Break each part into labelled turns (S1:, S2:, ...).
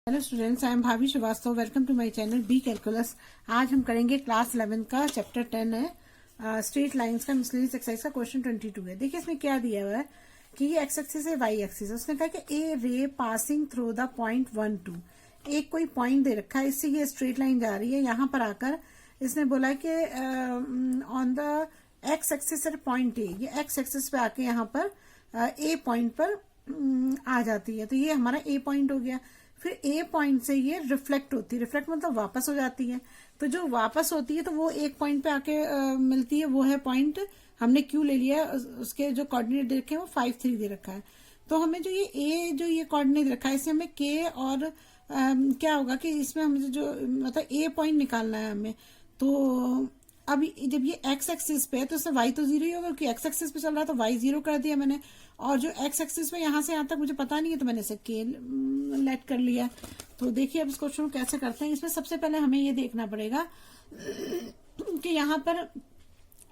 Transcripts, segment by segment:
S1: Hello students, I am Bhabhi Srivastava. Welcome to my channel B calculus. आज हम करेंगे class 11 का चैप्टर 10 है स्ट्रेट लाइंस का मिसलेनियस एक्सरसाइज का क्वेश्चन 22 है। देखिए इसमें क्या दिया हुआ है कि ये एक्स एक्सिस है, वाई एक्सिस है। उसने कहा कि ए रे पासिंग थ्रू द पॉइंट 1 2, एक कोई पॉइंट दे रखा है, इससे ये स्ट्रेट लाइन जा रही है। यहाँ पर आकर इसने बोला कि on the x axis at point A, ये एक्स एक्सिस पे आके यहाँ पर ए पॉइंट पर आ जाती है। तो ये हमारा ए पॉइंट हो गया। फिर ए पॉइंट से ये रिफ्लेक्ट होती है, रिफ्लेक्ट मतलब वापस हो जाती है। तो जो वापस होती है तो वो एक पॉइंट पे आके मिलती है, वो है पॉइंट हमने क्यू ले लिया। उसके जो कोऑर्डिनेट दे रखे हैं वो 5 3 दे रखा है। तो हमें जो ये कोऑर्डिनेट दे रखा है, इससे हमें के और क्या होगा कि इसमें हमें जो मतलब ए पॉइंट निकालना है हमें। तो अब जब ये एक्स एक्सिस पे है तो इससे वाई तो जीरो ही होगा, क्योंकि एक्स एक्सिस पे चल रहा है तो वाई जीरो कर दिया मैंने। और जो एक्स एक्सिस पे यहाँ से यहाँ तक मुझे पता नहीं है तो मैंने इसे के लेट कर लिया। तो देखिए अब इस क्वेश्चन को कैसे करते हैं। इसमें सबसे पहले हमें ये देखना पड़ेगा कि यहाँ पर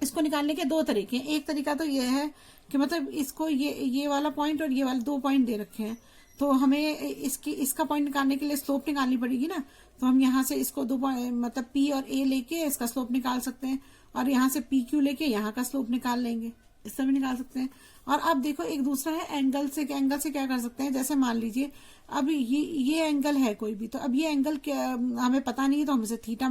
S1: इसको निकालने के दो तरीके हैं। एक तरीका तो ये है कि मतलब इसको ये वाला पॉइंट और ये वाले दो पॉइंट दे रखे हैं, तो हमें इसका पॉइंट निकालने के लिए स्लोप निकालनी पड़ेगी ना। तो हम यहाँ से इसको दो मतलब पी और ए लेके इसका स्लोप निकाल सकते हैं, और यहाँ से पी क्यू लेके यहाँ का स्लोप निकाल लेंगे, इससे भी निकाल सकते हैं। और अब देखो एक दूसरा है एंगल से। एंगल से क्या कर सकते हैं, जैसे मान लीजिए अब ये एंगल है कोई भी, तो अब ये एंगल हमें पता नहीं है तो हम इसे थीटा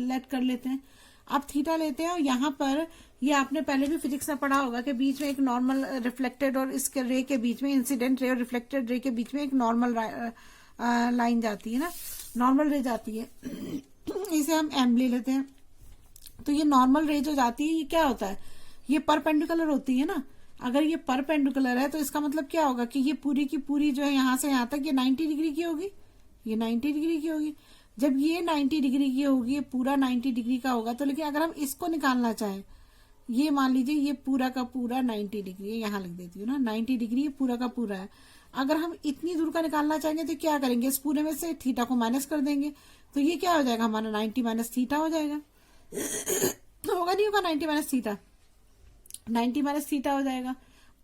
S1: लेट कर लेते हैं। अब थीटा लेते हैं और यहाँ पर ये आपने पहले भी फिजिक्स में पढ़ा होगा कि बीच में एक नॉर्मल रिफ्लेक्टेड और इसके रे के बीच में, इंसिडेंट रे और रिफ्लेक्टेड रे के बीच में एक नॉर्मल लाइन जाती है ना, नॉर्मल रे जाती है। इसे हम एम ले लेते हैं। तो ये नॉर्मल रे जो जाती है ये क्या होता है, ये परपेंडिकुलर होती है ना। अगर ये परपेंडिकुलर है तो इसका मतलब क्या होगा कि ये पूरी की पूरी जो है यहाँ से यहाँ तक ये 90 डिग्री की होगी, ये 90 डिग्री की होगी। जब ये 90 डिग्री की होगी, ये पूरा 90 डिग्री का होगा। तो लेकिन अगर हम इसको निकालना चाहें, ये मान लीजिए ये पूरा का पूरा 90 डिग्री है, यहाँ लिख देती हूँ ना, 90 डिग्री ये पूरा का पूरा है। अगर हम इतनी दूर का निकालना चाहेंगे तो क्या करेंगे, इस पूरे में से थीटा को माइनस कर देंगे। तो ये क्या हो जाएगा, हमारा 90 माइनस थीटा हो जाएगा। होगा नहीं होगा 90 माइनस थीटा, 90 माइनस थीटा हो जाएगा।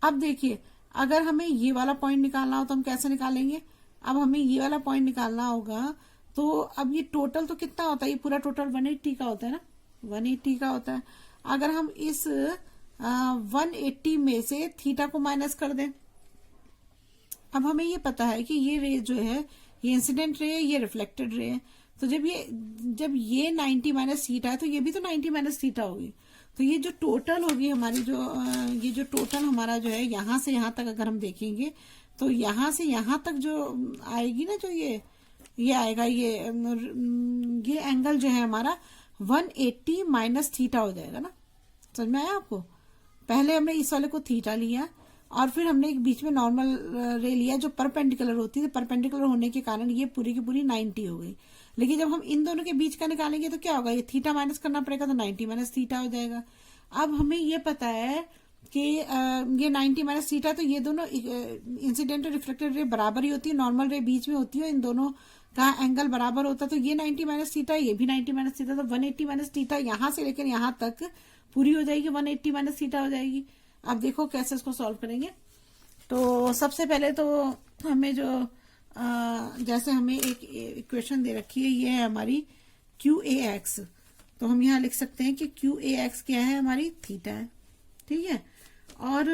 S1: अब देखिए अगर हमें ये वाला पॉइंट निकालना हो तो हम कैसे निकालेंगे। अब हमें ये वाला पॉइंट निकालना होगा तो अब ये टोटल तो कितना होता है, ये पूरा टोटल 180 का होता है ना, 180 का होता है। अगर हम इस 180 में से थीटा को माइनस कर दें, अब हमें ये पता है कि ये रे जो है ये इंसिडेंट रे है, ये रिफ्लेक्टेड रे है। तो जब ये 90 माइनस थीटा है तो ये भी तो 90 माइनस थीटा होगी। तो ये जो टोटल होगी हमारी ये जो टोटल हमारा जो है यहाँ से यहाँ तक अगर हम देखेंगे तो यहाँ से यहाँ तक जो आएगी ना, जो ये आएगा, ये एंगल जो है हमारा 180 माइनस थीटा हो जाएगा ना। समझ में आया आपको। पहले हमने इस वाले को थीटा लिया और फिर हमने एक बीच में नॉर्मल रे लिया जो परपेंडिकुलर होती है। परपेंडिकुलर होने के कारण ये पूरी की पूरी 90 हो गई। लेकिन जब हम इन दोनों के बीच का निकालेंगे तो क्या होगा, ये थीटा माइनस करना पड़ेगा तो 90 माइनस थीटा हो जाएगा। अब हमें ये पता है कि ये 90 माइनस थीटा, तो ये दोनों इंसिडेंट और रिफ्लेक्टेड रे बराबर ही होती है, नॉर्मल रे बीच में होती है, इन दोनों का एंगल बराबर होता है। तो ये 90 माइनस थीटा, ये भी 90 माइनस थीटा, तो 180 माइनस थीटा यहाँ से लेकर यहाँ तक पूरी हो जाएगी, 180 माइनस थीटा हो जाएगी। अब देखो कैसे इसको सॉल्व करेंगे। तो सबसे पहले तो हमें जो जैसे हमें एक इक्वेशन दे रखी है, ये है हमारी क्यू ए एक्स। तो हम यहाँ लिख सकते हैं कि क्यू ए एक्स क्या है, हमारी थीटा है, ठीक है। और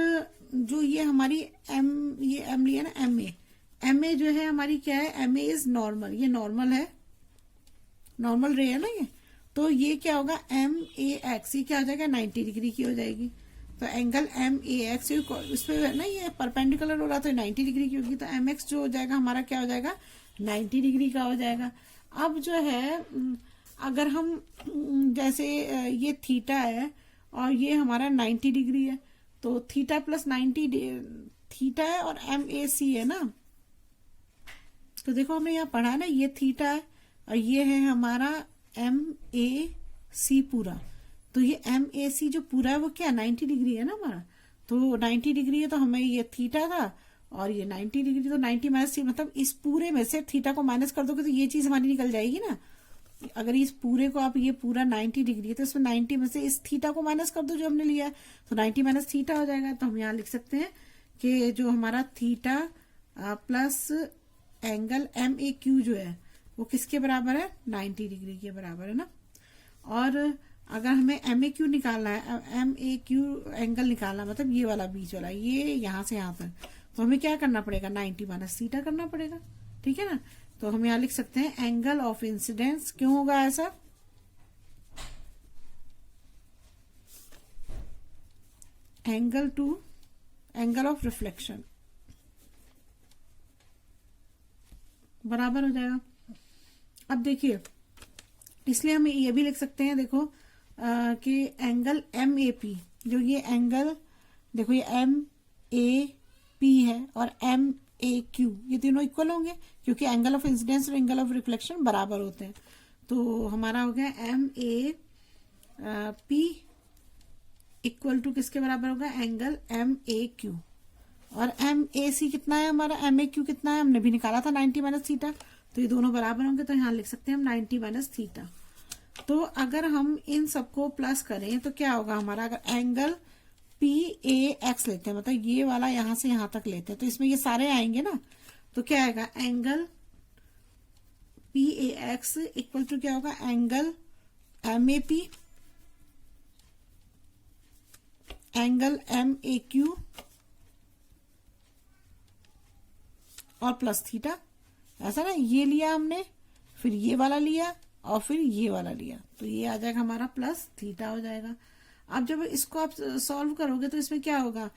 S1: जो ये हमारी ये एम लिया ना, एम ए जो है हमारी क्या है, एम ए इज नॉर्मल, ये नॉर्मल है, नॉर्मल रे है ना ये। तो ये क्या होगा, एम ए एक्स, ये क्या हो जाएगा, 90 डिग्री की हो जाएगी। तो एंगल एम ए एक्स इस पे ना ये परपेंडिकुलर हो रहा तो 90 डिग्री की होगी। तो एम एक्स जो हो जाएगा हमारा क्या हो जाएगा, 90 डिग्री का हो जाएगा। अब जो है अगर हम जैसे ये थीटा है और ये हमारा 90 डिग्री है, तो थीटा प्लस 90 थीटा है और एम ए सी है ना। तो देखो हमने यहाँ पढ़ा है ना, ये थीटा है और ये है हमारा एम ए सी पूरा। तो ये एम ए सी जो पूरा है वो क्या 90 डिग्री है ना हमारा। तो 90 डिग्री है तो हमें ये थीटा था और ये 90 डिग्री, तो 90 माइनस सी मतलब इस पूरे में से थीटा को माइनस कर दोगे तो ये चीज हमारी निकल जाएगी ना। अगर इस पूरे को आप, ये पूरा 90 डिग्री है तो इसमें 90 में से इस थीटा को माइनस कर दो जो हमने लिया है, तो 90 माइनस थीटा हो जाएगा। तो हम यहाँ लिख सकते हैं कि जो हमारा थीटा प्लस एंगल MAQ जो है वो किसके बराबर है, 90 डिग्री के बराबर है ना। और अगर हमें MAQ निकालना है, MAQ एंगल निकालना मतलब ये वाला बीच वाला, ये यहाँ से यहाँ तक, तो हमें क्या करना पड़ेगा, 90 माइनस थीटा करना पड़ेगा, ठीक है ना। तो हम यहाँ लिख सकते हैं एंगल ऑफ इंसिडेंस, क्यों होगा ऐसा, एंगल ऑफ रिफ्लेक्शन बराबर हो जाएगा। अब देखिए, इसलिए हम ये भी लिख सकते हैं, देखो कि एंगल MAP, जो ये एंगल देखो ये MAP है और MAQ, ये तीनों इक्वल होंगे क्योंकि एंगल ऑफ इंसिडेंस और एंगल ऑफ रिफ्लेक्शन बराबर होते हैं। तो हमारा हो गया MAP इक्वल टू किसके बराबर होगा, एंगल MAQ। और MAC कितना है हमारा, MAQ कितना है, हमने भी निकाला था 90 माइनस थीटा, तो ये दोनों बराबर होंगे, तो यहाँ लिख सकते हैं हम 90 माइनस थीटा। तो अगर हम इन सबको प्लस करें तो क्या होगा हमारा, अगर एंगल PAX लेते हैं, मतलब ये वाला यहाँ से यहाँ तक लेते हैं, तो इसमें ये सारे आएंगे ना, तो क्या आएगा, एंगल PAX इक्वल टू क्या होगा, एंगल MAP, एंगल MAQ और प्लस थीटा, ऐसा ना, ये लिया हमने, फिर ये वाला लिया और फिर ये वाला लिया, तो ये आ जाएगा हमारा प्लस थीटा हो जाएगा। अब जब इसको आप सॉल्व करोगे तो इसमें क्या होगा,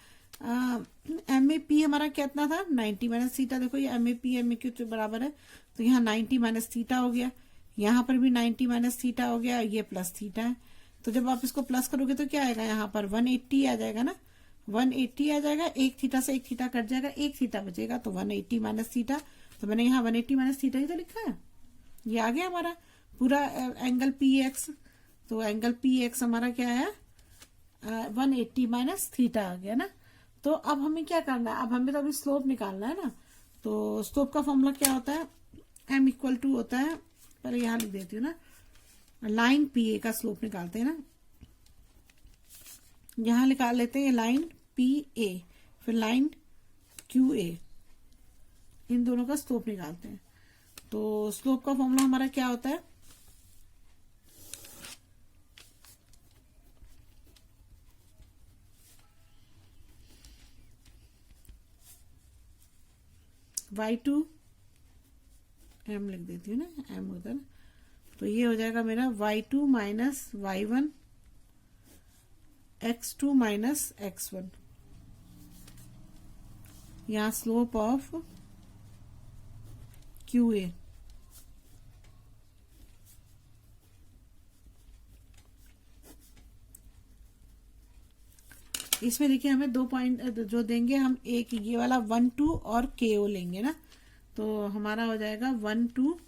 S1: MAP हमारा कितना था, 90 माइनस थीटा, देखो ये MAP MAQ तो बराबर है, तो यहाँ 90 माइनस थीटा हो गया, यहाँ पर भी 90 माइनस थीटा हो गया, ये प्लस थीटा है, तो जब आप इसको प्लस करोगे तो क्या आएगा, यहाँ पर 180 आ जाएगा ना, 180 आ जाएगा, एक थीटा से एक थीटा कट जाएगा, एक थीटा बचेगा, तो 180 माइनस थीटा, तो मैंने यहाँ 180 माइनस थीटा ही तो लिखा है, ये आ गया हमारा पूरा एंगल PX। तो एंगल PX हमारा क्या है, 180 माइनस थीटा आ गया ना। तो अब हमें क्या करना है, अब हमें तो अभी स्लोप निकालना है ना, तो स्लोप का फॉर्मूला क्या होता है, M इक्वल टू होता है, पहले यहाँ लिख देती हूँ ना, लाइन PA का स्लोप निकालते हैं ना, यहां निकाल लेते हैं ये लाइन PA, फिर लाइन QA, इन दोनों का स्लोप निकालते हैं। तो स्लोप का फॉर्मूला हमारा क्या होता है, y2 m लिख देती हूँ ना, m उधर, तो ये हो जाएगा मेरा y2 minus y1 x2 minus x1, यहाँ स्लोप ऑफ QA, इसमें देखिए हमें 2 पॉइंट जो देंगे, हम एक ये वाला 1 2 और KO लेंगे ना, तो हमारा हो जाएगा 1 2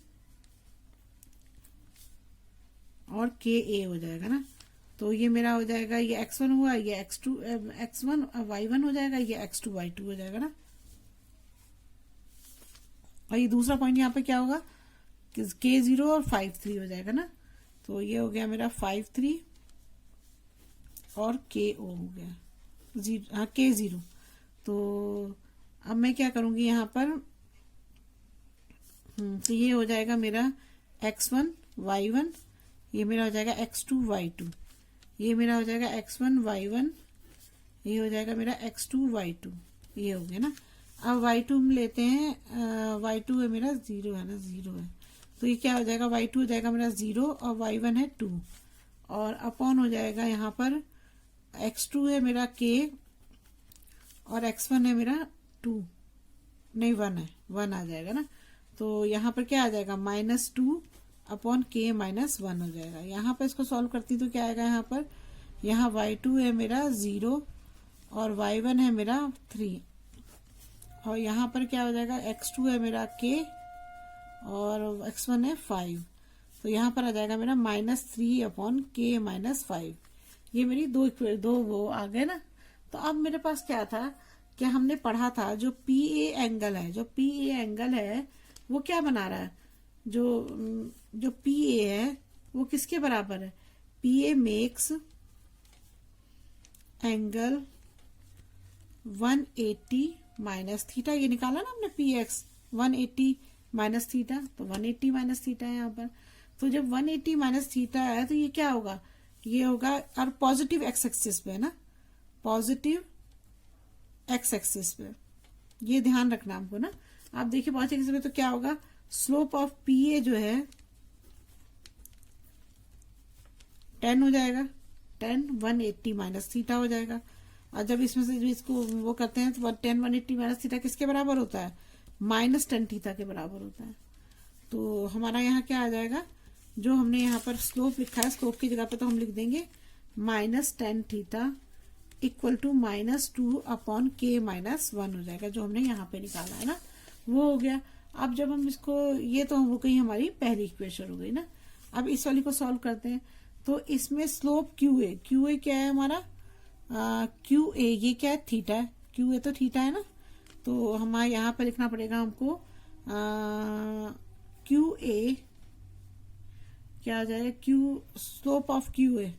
S1: और KA हो जाएगा ना, तो ये मेरा हो जाएगा, ये x1 हुआ, ये x2 x1 y1 हो जाएगा, ये x2 y2 हो जाएगा ना। और ये दूसरा पॉइंट यहाँ पे क्या होगा, K0 और 5 3 हो जाएगा ना, तो ये हो गया मेरा 5 3 और KO हो गया K0। तो अब मैं क्या करूंगी यहाँ पर, तो ये हो जाएगा मेरा x1 y1, ये मेरा हो जाएगा x2 y2, ये मेरा हो जाएगा x1 y1, ये हो जाएगा मेरा x2 y2, ये हो गया ना। अब y2 हम लेते हैं, y2 है मेरा 0 है ना, 0 है, तो ये क्या हो जाएगा, y2 हो जाएगा मेरा 0 और y1 है 2, और अपॉन हो जाएगा यहाँ पर x2 है मेरा k और x1 है मेरा 2, नहीं 1 है, 1 आ जाएगा ना, तो यहाँ पर क्या आ जाएगा, -2 अपॉन k -1 हो जाएगा। यहाँ पर इसको सॉल्व करती तो क्या आएगा, यहाँ पर यहाँ y2 है मेरा 0 और y1 है मेरा 3, और यहाँ पर क्या हो जाएगा, x2 है मेरा k और x1 है 5, तो यहाँ पर आ जाएगा मेरा -3 अपॉन k -5, ये मेरी दो वो आ गए ना। तो अब मेरे पास क्या था, क्या हमने पढ़ा था, जो PA एंगल है, जो PA एंगल है वो क्या बना रहा है, जो PA है वो किसके बराबर है, PA makes angle 180 minus theta, ये निकाला ना हमने PX 180 माइनस थीटा, तो 180 माइनस थीटा है यहाँ पर। तो जब 180 माइनस थीटा है तो ये क्या होगा, ये होगा और पॉजिटिव एक्स एक्सिस पे है ना, पॉजिटिव एक्स एक्सिस पे, ये ध्यान रखना हमको ना। आप देखिए पॉजिटिव एक्सिस पे तो क्या होगा, स्लोप ऑफ पी ए जो है 10 हो जाएगा, 10 180 माइनस थीटा हो जाएगा। और जब इसमें से इसको वो करते हैं तो 10 180 माइनस थीटा किसके बराबर होता है, माइनस 10 थीटा के बराबर होता है। तो हमारा यहाँ क्या आ जाएगा, जो हमने यहाँ पर स्लोप लिखा है, स्लोप की जगह पे तो हम लिख देंगे minus 10 theta equal to -2 upon के -1 हो जाएगा, जो हमने यहाँ पे निकाला है ना, वो हो गया। अब जब हम इसको, ये तो हो गई हमारी पहली इक्वेशन हो गई ना। अब इस वाली को सॉल्व करते हैं। तो इसमें स्लोप क्यू ए, क्यू ए क्या है हमारा, क्यू ए ये क्या है, थीटा है, क्यू ए तो थीटा है ना। तो हमारे यहाँ पे लिखना पड़ेगा हमको क्यू ए क्या आ जाएगा, Q slope of Q A,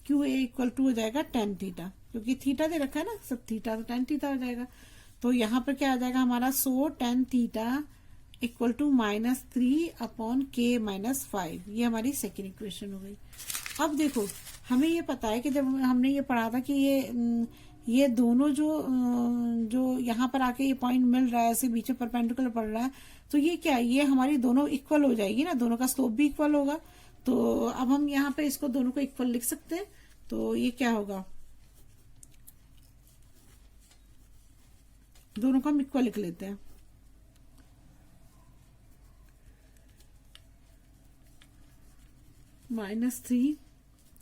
S1: Q A equal to हो जाएगा 10 थीटा, क्योंकि थीटा दे रखा है ना सब थीटा, तो 10 थीटा हो जाएगा। तो यहाँ पर क्या आ जाएगा हमारा, सो 10 थीटा इक्वल टू -3 अपॉन के -5, ये हमारी सेकेंड इक्वेशन हो गई। अब देखो हमें ये पता है कि जब हमने ये पढ़ा था कि ये दोनों जो यहाँ पर आके ये पॉइंट मिल रहा है, ऐसे बीच में परपेंडिकुलर पड़ रहा है, तो ये क्या है, ये हमारी दोनों इक्वल हो जाएगी ना, दोनों का स्लोप भी इक्वल होगा। तो अब हम यहाँ पे इसको दोनों को इक्वल लिख सकते हैं। तो ये क्या होगा, दोनों को हम इक्वल लिख लेते हैं। -3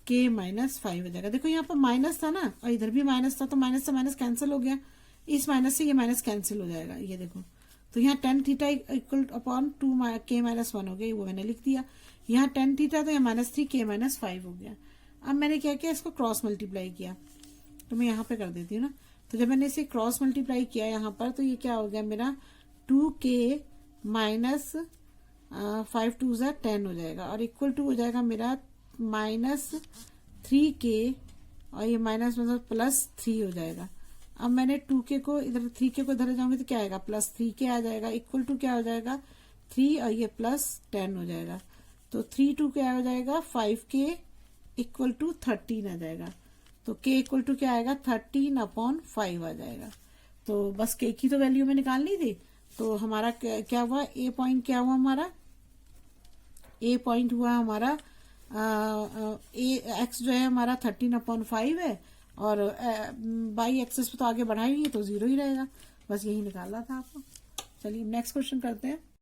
S1: के -5 हो जाएगा। देखो यहाँ पर माइनस था ना, और इधर भी माइनस था, तो माइनस से माइनस कैंसिल हो गया, इस माइनस से ये माइनस कैंसिल हो जाएगा, ये देखो। तो यहाँ 10 थीटा इक्वल अपॉन 2 के -1 हो गया, वो मैंने लिख दिया। यहाँ 10 थीटा तो यहाँ -3 के -5 हो गया। अब मैंने क्या किया, इसको क्रॉस मल्टीप्लाई किया, तो मैं यहाँ पे कर देती हूँ ना। तो जब मैंने इसे क्रॉस मल्टीप्लाई किया यहाँ पर, तो ये क्या हो गया मेरा, 2k -5 2 10 हो जाएगा, और इक्वल टू हो जाएगा मेरा -3k, और ये माइनस मतलब +3 हो जाएगा। अब मैंने 2k को इधर 3k को इधर जाऊंगी तो क्या आएगा, +3k आ जाएगा, इक्वल टू क्या हो जाएगा 3, और ये +10 हो जाएगा। तो 3 2 क्या हो जाएगा 5k इक्वल टू 13 आ जाएगा। तो k इक्वल टू क्या आएगा 13 अपॉन 5 आ जाएगा। तो बस k की तो वैल्यू में निकालनी थी। तो हमारा क्या हुआ, ए पॉइंट क्या हुआ हमारा, ए पॉइंट हुआ हमारा एक्स जो है हमारा 13/5 है, और बाई एक्सेस पे तो आगे बढ़ाएंगे तो 0 ही रहेगा। बस यही निकालना था आपको। चलिए नेक्स्ट क्वेश्चन करते हैं।